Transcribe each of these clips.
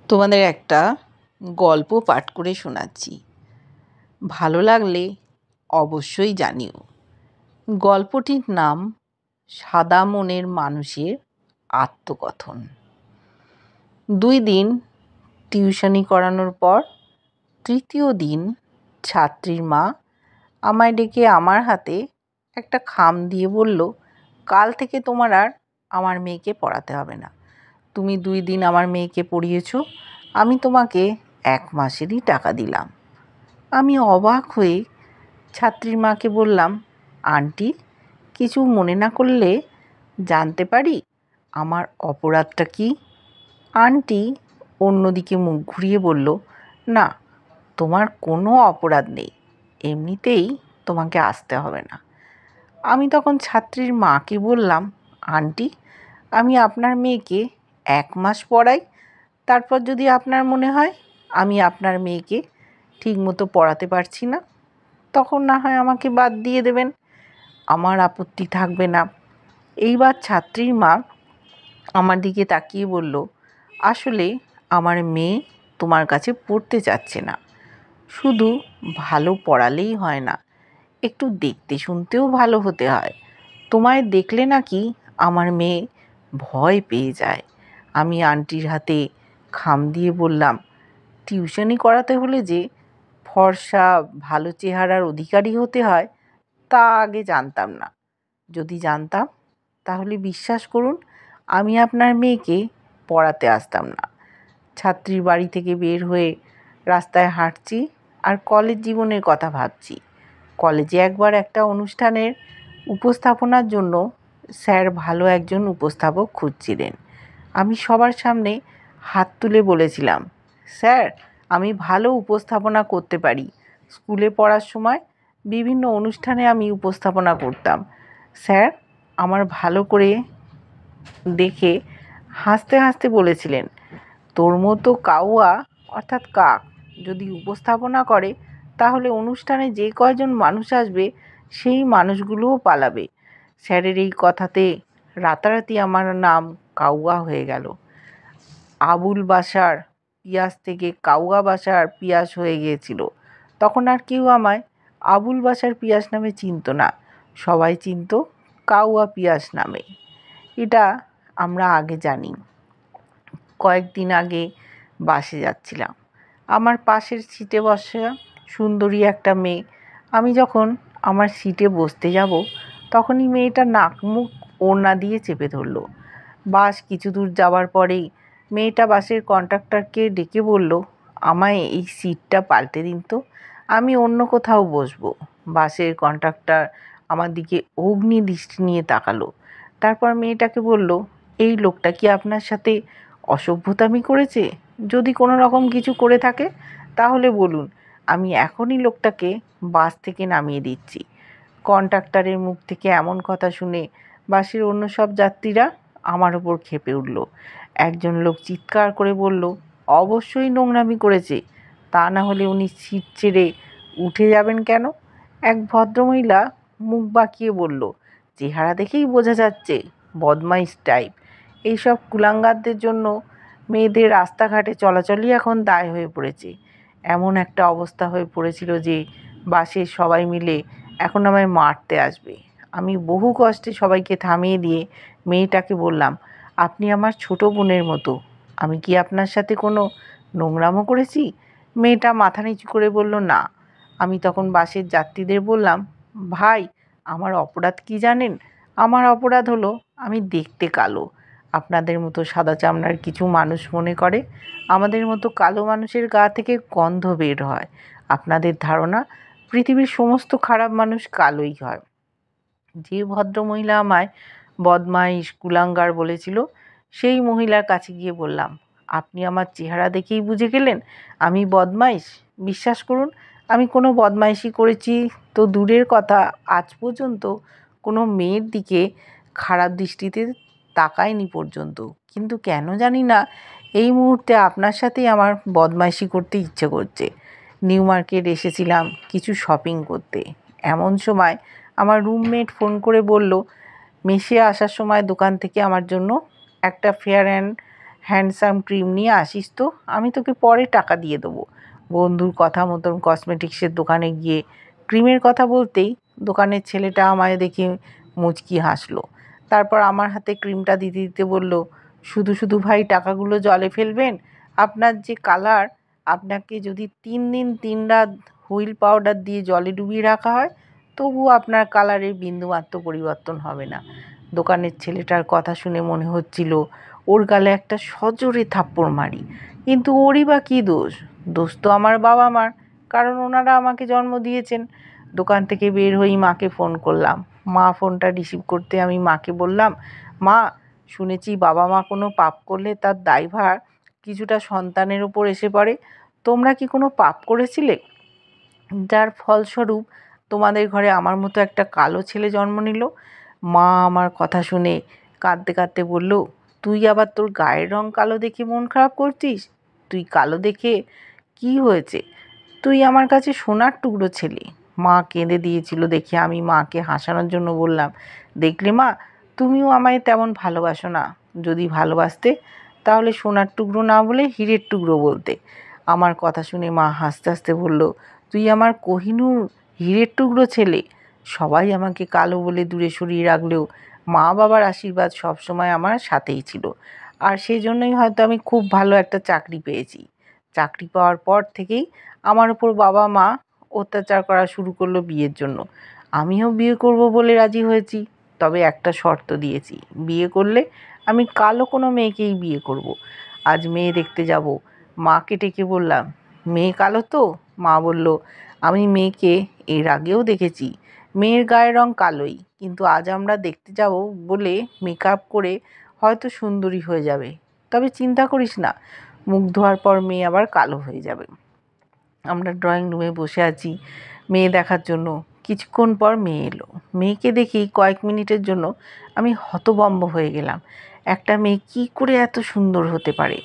তোমাদের একটা গল্প পাঠ করে শোনাচ্ছি। ভালো লাগলে অবশ্যই জানিও। গল্পটির নাম সাদা মনের মানুষের আত্মকথন। 2 দিন টিউশনি করানোর পর তৃতীয় দিন ছাত্রীর মা আমায় ডেকে আমার হাতে একটা খাম দিয়ে বলল, কাল থেকে তোমার আর আমার মেয়েকে পড়াতে হবে না। তুমি 2 দিন আমার মেয়েকে পড়িয়েছ, আমি তোমাকে 1 মাসেরই টাকা দিলাম। আমি অবাক হয়ে ছাত্রীর মাকে বললাম, আন্টি, কিছু মনে না করলে জানতে পারি আমার অপরাধটা কি? আন্টি অন্যদিকে মুখ ঘুরিয়ে বলল, না, তোমার কোনো অপরাধ নেই, এমনিতেই তোমাকে আসতে হবে না। আমি তখন ছাত্রীর মাকে বললাম, আন্টি, আমি আপনার মেয়েকে 1 মাস পড়াই, তারপর যদি আপনার মনে হয় আমি আপনার মেয়েকে ঠিকমতো পড়াতে পারছি না, তখন না হয় আমাকে বাদ দিয়ে দেবেন, আমার আপত্তি থাকবে না। এইবার ছাত্রীর মা আমার দিকে তাকিয়ে বলল, আসলে আমার মেয়ে তোমার কাছে পড়তে চাচ্ছে না। শুধু ভালো পড়ালেই হয় না, একটু দেখতে শুনতেও ভালো হতে হয়। তোমায় দেখলে নাকি আমার মেয়ে ভয় পেয়ে যায়। আমি আন্টির হাতে খাম দিয়ে বললাম, টিউশনি করাতে হলে যে ফর্সা ভালো চেহারার অধিকারী হতে হয় তা আগে জানতাম না। যদি জানতাম তাহলে বিশ্বাস করুন আমি আপনার মেয়েকে পড়াতে আসতাম না। ছাত্রীর বাড়ি থেকে বের হয়ে রাস্তায় হাঁটছি আর কলেজ জীবনের কথা ভাবছি। কলেজে একবার একটা অনুষ্ঠানের উপস্থাপনার জন্য স্যার ভালো একজন উপস্থাপক খুঁজছিলেন। আমি সবার সামনে হাত তুলে বলেছিলাম, স্যার, আমি ভালো উপস্থাপনা করতে পারি। স্কুলে পড়ার সময় বিভিন্ন অনুষ্ঠানে আমি উপস্থাপনা করতাম। স্যার আমার ভালো করে দেখে হাসতে হাসতে বলেছিলেন, তোর মতো কাউয়া অর্থাৎ কাক যদি উপস্থাপনা করে তাহলে অনুষ্ঠানে যে কয়জন মানুষ আসবে সেই মানুষগুলোও পালাবে। স্যারের এই কথাতে রাতারাতি আমার নাম কাউয়া হয়ে গেল। আবুল বাশার পিয়াস থেকে কাউয়া বাশার পিয়াস হয়ে গিয়েছিল। তখন আর কেউ আমায় আবুল বাশার পিয়াস নামে চিনত না, সবাই চিনত কাউয়া পিয়াস নামে। এটা আমরা আগে জানি। কয়েকদিন আগে বাসে যাচ্ছিলাম, আমার পাশের সিটে বসা সুন্দরী একটা মেয়ে। আমি যখন আমার সিটে বসতে যাব তখনই মেয়েটা নাক মুখ ওড়না দিয়ে চেপে ধরল। বাস কিছু দূর যাওয়ার পরেই মেয়েটা বাসের কন্ডাক্টরকে ডেকে বলল, আমায় এই সিটটা পাল্টে দিন তো, আমি অন্য কোথাও বসবো। বাসের কন্ডাক্টর আমার দিকে অগ্নি দৃষ্টি নিয়ে তাকালো। তারপর মেয়েটাকে বলল, এই লোকটা কি আপনার সাথে অসভ্যতামি করেছে? যদি কোনো রকম কিছু করে থাকে তাহলে বলুন, আমি এখনই লোকটাকে বাস থেকে নামিয়ে দিচ্ছি। কন্ডাক্টরের মুখ থেকে এমন কথা শুনে বাসের অন্য সব যাত্রীরা আমার ওপর ক্ষেপে উঠল। একজন লোক চিৎকার করে বলল, অবশ্যই নোংরামি করেছে, তা না হলে উনি সিট ছেড়ে উঠে যাবেন কেন? এক ভদ্রমহিলা মুখ বাঁকিয়ে বলল, চেহারা দেখেই বোঝা যাচ্ছে বদমাইশ টাইপ। এইসব কুলাঙ্গারদের জন্য মেয়েদের রাস্তাঘাটে চলাচলই এখন দায় হয়ে পড়েছে। এমন একটা অবস্থা হয়ে পড়েছিল যে বাসের সবাই মিলে এখন আমায় মারতে আসবে। আমি বহু কষ্টে সবাইকে থামিয়ে দিয়ে মেয়েটাকে বললাম, আপনি আমার ছোট বোনের মতো, আমি কি আপনার সাথে কোনো নোংরামো করেছি? মেয়েটা মাথা নিচু করে বলল, না। আমি তখন বাসের যাত্রীদের বললাম, ভাই, আমার অপরাধ কি জানেন? আমার অপরাধ হলো আমি দেখতে কালো। আপনাদের মতো সাদা চামড়ার কিছু মানুষ মনে করে আমাদের মতো কালো মানুষের গা থেকে গন্ধ বের হয়। আপনাদের ধারণা পৃথিবীর সমস্ত খারাপ মানুষ কালোই হয়। যে ভদ্রমহিলা আমায় বদমাইশ কুলাঙ্গার বলেছিল সেই মহিলার কাছে গিয়ে বললাম, আপনি আমার চেহারা দেখেই বুঝে গেলেন আমি বদমাইশ? বিশ্বাস করুন, আমি কোনো বদমাইশি করেছি তো দূরের কথা, আজ পর্যন্ত কোনো মেয়ের দিকে খারাপ দৃষ্টিতে তাকায়নি পর্যন্ত। কিন্তু কেন জানি না এই মুহূর্তে আপনার সাথেই আমার বদমাইশি করতে ইচ্ছে করছে। নিউ মার্কেট এসেছিলাম কিছু শপিং করতে। এমন সময় আমার রুমমেট ফোন করে বলল, মেসে আসার সময় দোকান থেকে আমার জন্য একটা ফেয়ার অ্যান্ড হ্যান্ডসাম ক্রিম নিয়ে আসিস তো, আমি তোকে পরে টাকা দিয়ে দেবো। বন্ধুর কথা মতন কসমেটিক্সের দোকানে গিয়ে ক্রিমের কথা বলতেই দোকানের ছেলেটা আমায় দেখে মুচকি হাসলো। তারপর আমার হাতে ক্রিমটা দিতে দিতে বলল, শুধু শুধু ভাই টাকাগুলো জলে ফেলবেন? আপনার যে কালার, আপনাকে যদি 3 দিন 3 রাত হুইল পাউডার দিয়ে জলে ডুবিয়ে রাখা হয় তবুও আপনার কালারের বিন্দুমাত্র পরিবর্তন হবে না। দোকানের ছেলেটার কথা শুনে মনে হচ্ছিল ওর গালে একটা সজোরে থাপ্পড় মারি, কিন্তু ওরই বা কী দোষ? দোষ তো আমার বাবা মার, কারণ ওনারা আমাকে জন্ম দিয়েছেন। দোকান থেকে বের হয়েই মাকে ফোন করলাম। মা ফোনটা রিসিভ করতে আমি মাকে বললাম, মা, শুনেছি বাবা মা কোনো পাপ করলে তার দায়ভার কিছুটা সন্তানের ওপর এসে পড়ে। তোমরা কি কোনো পাপ করেছিলে যার ফলস্বরূপ তোমাদের ঘরে আমার মতো একটা কালো ছেলে জন্ম নিল? মা আমার কথা শুনে কাঁদতে কাঁদতে বলল, তুই আবার তোর গায়ের রং কালো দেখে মন খারাপ করছিস? তুই কালো দেখে কি হয়েছে? তুই আমার কাছে সোনার টুকরো ছেলে। মা কেঁদে দিয়েছিল দেখে আমি মাকে হাসানোর জন্য বললাম, দেখলে মা, তুমিও আমায় তেমন ভালোবাসো না। যদি ভালোবাসতে তাহলে সোনার টুকরো না বলে হীরের টুকরো বলতে। আমার কথা শুনে মা হাসতে হাসতে বলল, তুই আমার কোহিনূর হীরের টুকরো ছেলে। সবাই আমাকে কালো বলে দূরে সরিয়ে রাখলেও মা বাবার আশীর্বাদ সবসময় আমার সাথেই ছিল, আর সেই জন্যই হয়তো আমি খুব ভালো একটা চাকরি পেয়েছি। চাকরি পাওয়ার পর থেকেই আমার উপর বাবা মা অত্যাচার করা শুরু করলো বিয়ের জন্য। আমিও বিয়ে করব বলে রাজি হয়েছি, তবে একটা শর্ত দিয়েছি, বিয়ে করলে আমি কালো কোনো মেয়েকেই বিয়ে করব। আজ মেয়ে দেখতে যাব। মাকে ডেকে বললাম, মেয়ে কালো তো? মা বলল, আমি মেয়েকে এর আগেও দেখেছি, মেয়ের গায়ের রং কালোই, কিন্তু আজ আমরা দেখতে যাব বলে মেকআপ করে হয়তো সুন্দরী হয়ে যাবে। তবে চিন্তা করিস না, মুখ ধোয়ার পর মেয়ে আবার কালো হয়ে যাবে। আমরা ড্রয়িং রুমে বসে আছি মেয়ে দেখার জন্য। কিছুক্ষণ পর মেয়ে এলো। মেয়েকে দেখেই কয়েক মিনিটের জন্য আমি হতভম্ব হয়ে গেলাম। একটা মেয়ে কী করে এত সুন্দর হতে পারে?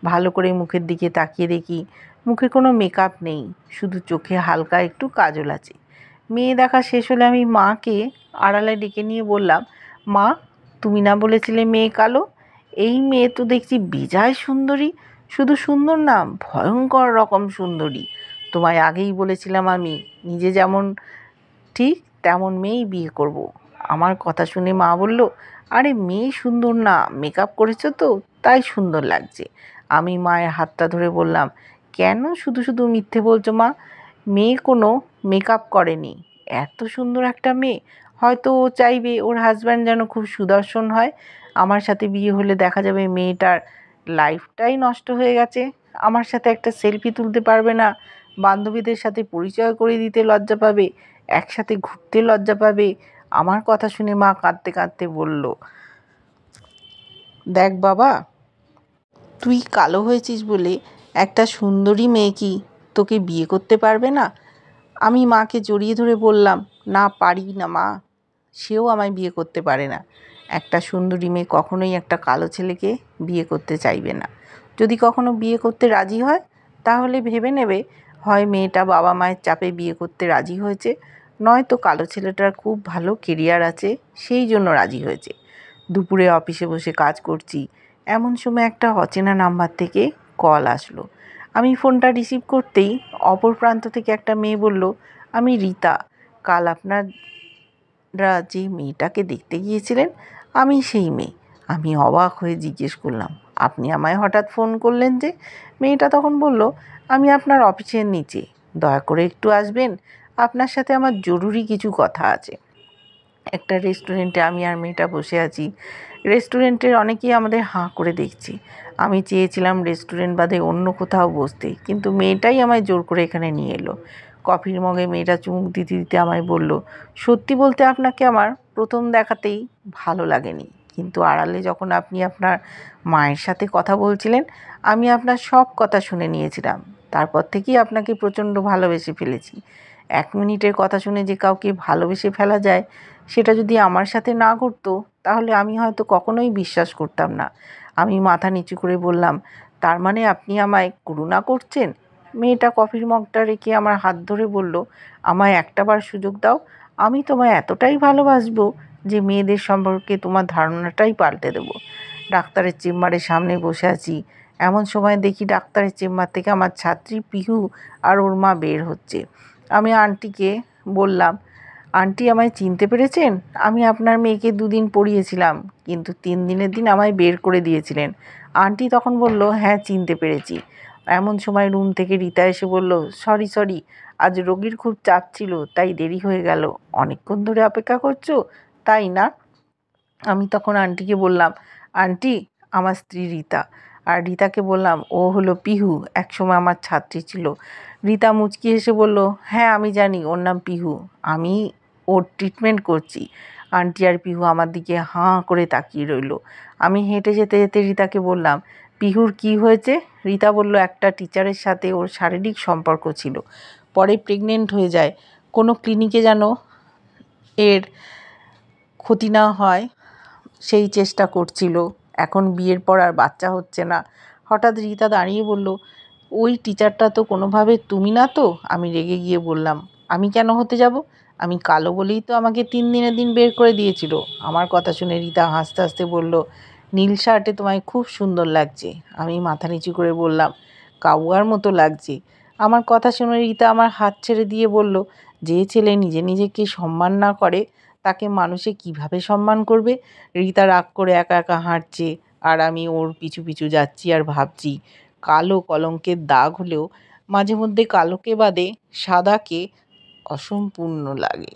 ভালো করে মুখের দিকে তাকিয়ে দেখি মুখে কোনো মেকআপ নেই, শুধু চোখে হালকা একটু কাজল আছে। মেয়ে দেখা শেষ হলে আমি মাকে আড়ালে ডেকে নিয়ে বললাম, মা, তুমি না বলেছিলে মেয়ে কালো? এই মেয়ে তো দেখছি বেজায় সুন্দরী। শুধু সুন্দর না, ভয়ঙ্কর রকম সুন্দরী। তোমায় আগেই বলেছিলাম আমি, নিজে যেমন ঠিক তেমন মেয়েই বিয়ে করব। আমার কথা শুনে মা বলল, আরে মেয়ে সুন্দর না, মেকআপ করেছো তো তাই সুন্দর লাগছে। আমি মায়ের হাতটা ধরে বললাম, কেন শুধু শুধু মিথ্যে বলছো মা? মেয়ে কোনো মেকআপ করেনি। এত সুন্দর একটা মেয়ে, হয়তো ও চাইবে ওর হাজব্যান্ড যেন খুব সুদর্শন হয়। আমার সাথে বিয়ে হলে দেখা যাবে মেয়েটার লাইফটাই নষ্ট হয়ে গেছে। আমার সাথে একটা সেলফি তুলতে পারবে না, বান্ধবীদের সাথে পরিচয় করে দিতে লজ্জা পাবে, একসাথে ঘুরতে লজ্জা পাবে। আমার কথা শুনে মা কাঁদতে কাঁদতে বলল, দেখ বাবা, তুই কালো হয়েছিস বলে একটা সুন্দরী মেয়ে কি তোকে বিয়ে করতে পারবে না? আমি মাকে জড়িয়ে ধরে বললাম, না, পারি না মা, সেও আমায় বিয়ে করতে পারে না। একটা সুন্দরী মেয়ে কখনোই একটা কালো ছেলেকে বিয়ে করতে চাইবে না। যদি কখনো বিয়ে করতে রাজি হয় তাহলে ভেবে নেবে হয় মেয়েটা বাবা মায়ের চাপে বিয়ে করতে রাজি হয়েছে, নয়তো কালো ছেলেটার খুব ভালো কেরিয়ার আছে সেই জন্য রাজি হয়েছে। দুপুরে অফিসে বসে কাজ করছি, এমন সময় একটা অচেনা নাম্বার থেকে কল আসলো। আমি ফোনটা রিসিভ করতেই অপর প্রান্ত থেকে একটা মেয়ে বলল, আমি রীতা, কাল আপনারা যে মেয়েটাকে দেখতে গিয়েছিলেন আমি সেই মেয়ে। আমি অবাক হয়ে জিজ্ঞেস করলাম, আপনি আমায় হঠাৎ ফোন করলেন যে? মেয়েটা তখন বলল, আমি আপনার অফিসের নিচে, দয়া করে একটু আসবেন, আপনার সাথে আমার জরুরি কিছু কথা আছে। একটা রেস্টুরেন্টে আমি আর মেয়েটা বসে আছি। রেস্টুরেন্টের অনেকেই আমাদের হাঁ করে দেখছি। আমি চেয়েছিলাম রেস্টুরেন্ট বাদে অন্য কোথাও বসতে, কিন্তু মেয়েটাই আমায় জোর করে এখানে নিয়ে এলো। কফির মগে মেয়েটা চুমুক দিতে দিতে আমায় বলল, সত্যি বলতে আপনাকে আমার প্রথম দেখাতেই ভালো লাগেনি, কিন্তু আড়ালে যখন আপনি আপনার মায়ের সাথে কথা বলছিলেন আমি আপনার সব কথা শুনে নিয়েছিলাম। তারপর থেকেই আপনাকে প্রচণ্ড ভালোবেসে ফেলেছি। 1 মিনিটের কথা শুনে যে কাউকে ভালোবেসে ফেলা যায় সেটা যদি আমার সাথে না ঘটতো তাহলে আমি হয়তো কখনোই বিশ্বাস করতাম না। আমি মাথা নিচু করে বললাম, তার মানে আপনি আমায় করুণা করছেন? মেয়েটা কফির মগটা রেখে আমার হাত ধরে বলল, আমায় একটাবার সুযোগ দাও, আমি তোমায় এতটাই ভালোবাসবো যে মেয়েদের সম্পর্কে তোমার ধারণাটাই পাল্টে দেবো। ডাক্তারের চেম্বারের সামনে বসে আছি। এমন সময় দেখি ডাক্তারের চেম্বার থেকে আমার ছাত্রী পিহু আর ওর মা বের হচ্ছে। আমি আন্টিকে বললাম, আন্টি আমায় চিনতে পেরেছেন? আমি আপনার মেয়েকে 2 দিন পড়িয়েছিলাম, কিন্তু 3 দিনের দিন আমায় বের করে দিয়েছিলেন। আন্টি তখন বলল, হ্যাঁ চিনতে পেরেছি। এমন সময় রুম থেকে রীতা এসে বলল, সরি, আজ রোগীর খুব চাপ ছিল তাই দেরি হয়ে গেল। অনেকক্ষণ ধরে অপেক্ষা করছো তাই না? আমি তখন আন্টিকে বললাম, আন্টি আমার স্ত্রী রীতা। আর রীতাকে বললাম, ও হলো পিহু, একসময় আমার ছাত্রী ছিল। রীতা মুচকি হেসে বলল, হ্যাঁ আমি জানি ওর নাম পিহু, আমি ওর ট্রিটমেন্ট করছি। আন্টি আর পিহু আমার দিকে হাঁ করে তাকিয়ে রইল। আমি হেঁটে যেতে যেতে রীতাকে বললাম, পিহুর কি হয়েছে? রীতা বলল, একটা টিচারের সাথে ওর শারীরিক সম্পর্ক ছিল, পরে প্রেগনেন্ট হয়ে যায়। কোনো ক্লিনিকে যেন এর ক্ষতি না হয় সেই চেষ্টা করছিল। এখন বিয়ের পর আর বাচ্চা হচ্ছে না। হঠাৎ রীতা দাঁড়িয়ে বলল, ওই টিচারটা তো কোনোভাবে তুমি না তো? আমি রেগে গিয়ে বললাম, আমি কেন হতে যাব? আমি কালো বলেই তো আমাকে 3 দিনের দিন বের করে দিয়েছিল। আমার কথা শুনে রীতা হাসতে হাসতে বলল, নীল শার্টে তোমায় খুব সুন্দর লাগছে। আমি মাথা নিচু করে বললাম, কাউয়ার মতো লাগছে। আমার কথা শুনে রীতা আমার হাত ছেড়ে দিয়ে বলল, যে ছেলে নিজেকে সম্মান না করে তাকে মানুষে কিভাবে সম্মান করবে? রীতা রাগ করে একা একা হাঁটছে, আর আমি ওর পিছু পিছু যাচ্ছি আর ভাবছি, কালো কলঙ্কের দাগ হলেও মাঝে মধ্যে কালোকে বাদে সাদাকে অসম্পূর্ণ লাগে।